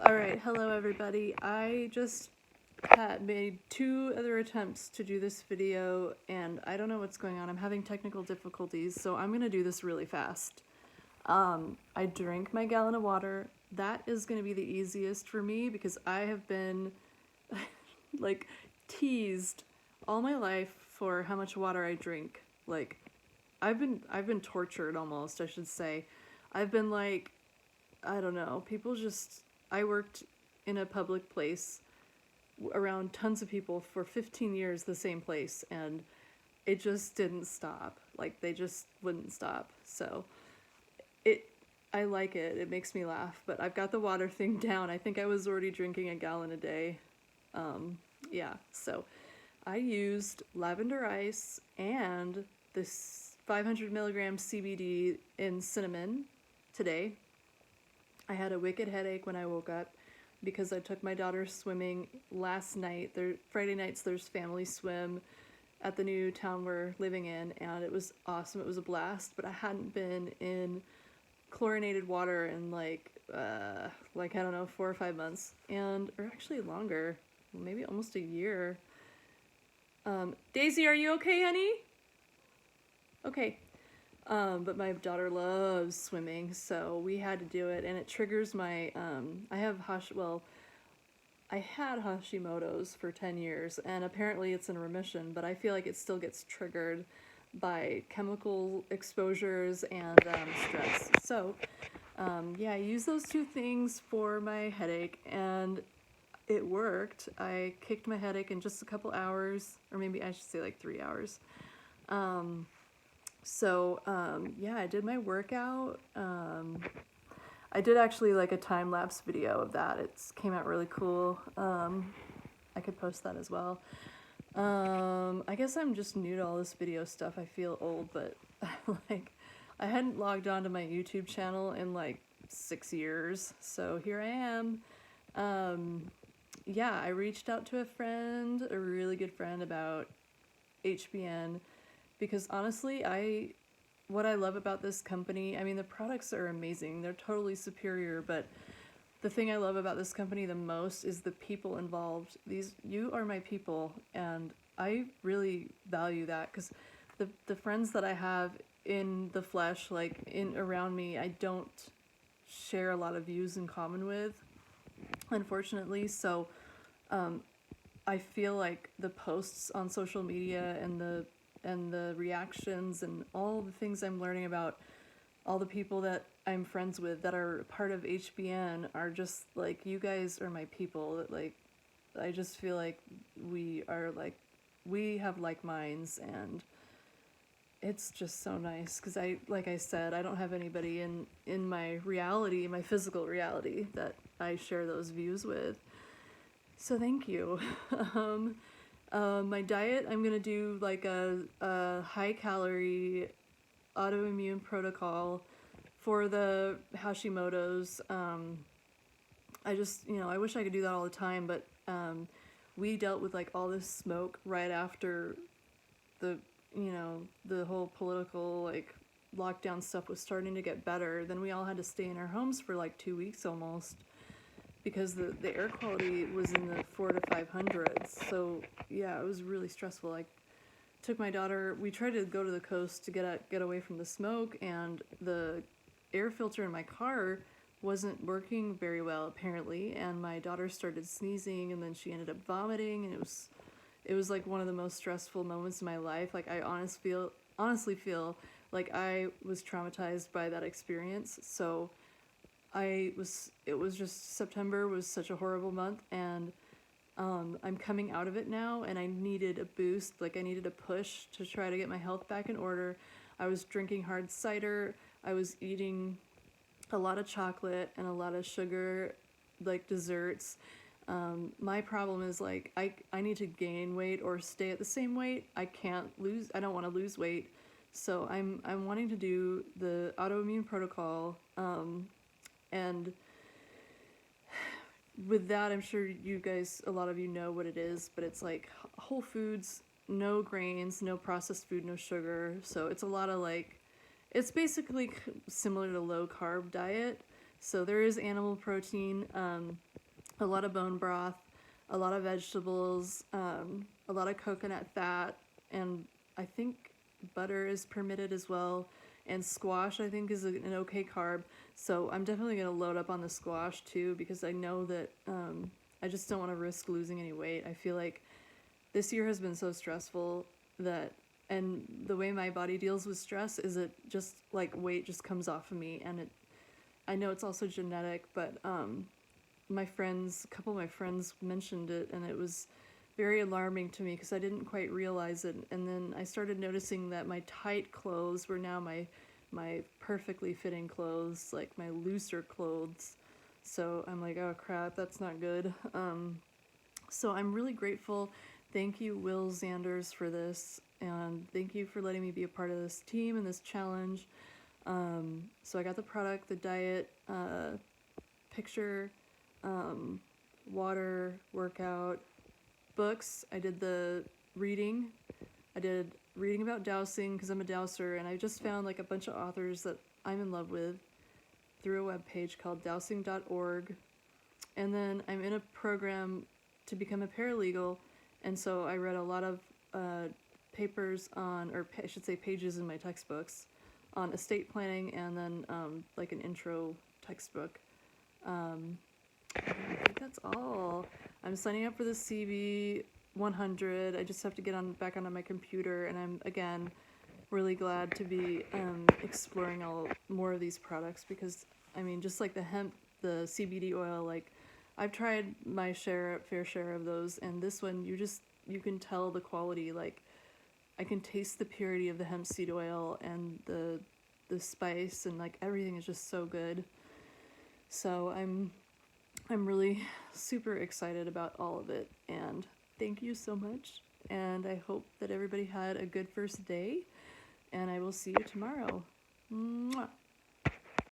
Alright, hello everybody. I just had made 2 other attempts to do this video and I don't know what's going on. I'm having technical difficulties, so I'm gonna do this really fast. I drank my gallon of water. That is gonna be the easiest for me because I have been like teased all my life for how much water I drink. Like I've been tortured almost, I should say. I've been like, I don't know, I worked in a public place around tons of people for 15 years, the same place, and it just didn't stop. Like, they just wouldn't stop. So, I like it. It makes me laugh, but I've got the water thing down. I think I was already drinking a gallon a day. Yeah, so I used lavender ice and this 500 milligram CBD in cinnamon today. I had a wicked headache when I woke up because I took my daughter swimming last night. Friday nights there's family swim at the new town we're living in, and it was awesome. It was a blast, but I hadn't been in chlorinated water in like I don't know, 4 or 5 months, or actually longer, maybe almost a year. Daisy, are you okay, honey? Okay. But my daughter loves swimming, so we had to do it, and it triggers my, I had Hashimoto's for 10 years, and apparently it's in remission, but I feel like it still gets triggered by chemical exposures and stress. So, yeah, I used those 2 things for my headache, and it worked. I kicked my headache in just a couple hours, or maybe I should say like 3 hours. Yeah, I did my workout. I did actually like a time-lapse video of that. It came out really cool. I could post that as well. I guess I'm just new to all this video stuff. I feel old, but like, I hadn't logged on to my YouTube channel in like 6 years, so here I am. Yeah, I reached out to a really good friend about HBN, because honestly, what I love about this company, I mean, the products are amazing. They're totally superior, but the thing I love about this company the most is the people involved. You are my people, and I really value that, because the friends that I have in the flesh, like around me, I don't share a lot of views in common with, unfortunately. So I feel like the posts on social media and the reactions and all the things I'm learning about all the people that I'm friends with that are part of HBN are just like, you guys are my people. That, like, I just feel like we have like minds, and it's just so nice, because like I said, I don't have anybody in my reality, my physical reality, that I share those views with. So thank you. My diet, I'm gonna do like a high calorie autoimmune protocol for the Hashimoto's. I wish I could do that all the time, but we dealt with like all this smoke right after the whole political like lockdown stuff was starting to get better. Then we all had to stay in our homes for like 2 weeks almost, because the air quality was in the 400 to 500s. So yeah, it was really stressful. I took my daughter, we tried to go to the coast to get away from the smoke, and the air filter in my car wasn't working very well apparently, and my daughter started sneezing, and then she ended up vomiting, and it was like one of the most stressful moments in my life. Like, I honestly feel like I was traumatized by that experience. So September was such a horrible month, and I'm coming out of it now, and I needed a boost. Like, I needed a push to try to get my health back in order. I was drinking hard cider. I was eating a lot of chocolate and a lot of sugar, like desserts. My problem is like, I need to gain weight or stay at the same weight. I don't want to lose weight. So I'm wanting to do the autoimmune protocol, and with that, I'm sure a lot of you know what it is, but it's like whole foods, no grains, no processed food, no sugar. So it's a lot of like, it's basically similar to low carb diet. So there is animal protein, a lot of bone broth, a lot of vegetables, a lot of coconut fat, and I think butter is permitted as well. And squash, I think, is an okay carb. So I'm definitely going to load up on the squash too, because I know that I just don't want to risk losing any weight. I feel like this year has been so stressful that, and the way my body deals with stress is it just like weight just comes off of me, and I know it's also genetic, but a couple of my friends mentioned it, and it was very alarming to me because I didn't quite realize it. And then I started noticing that my tight clothes were now my perfectly fitting clothes, like my looser clothes. So I'm like, oh crap, that's not good. So I'm really grateful. Thank you, Will Zanders, for this, and thank you for letting me be a part of this team and this challenge. So I got the product, the diet, picture, water, workout, books. I did the reading. I did reading about dowsing because I'm a dowser, and I just found like a bunch of authors that I'm in love with through a webpage called dowsing.org. And then I'm in a program to become a paralegal, and so I read a lot of papers on, or I should say pages in my textbooks on estate planning, and then like an intro textbook. I think that's all. I'm signing up for the CB 100. I just have to get back onto my computer, and I'm again really glad to be exploring more of these products, because I mean, just like the hemp, the CBD oil, like I've tried my fair share of those, and this one you can tell the quality. Like I can taste the purity of the hemp seed oil and the spice, and like everything is just so good. So I'm really super excited about all of it, and thank you so much, and I hope that everybody had a good first day, and I will see you tomorrow. Mwah.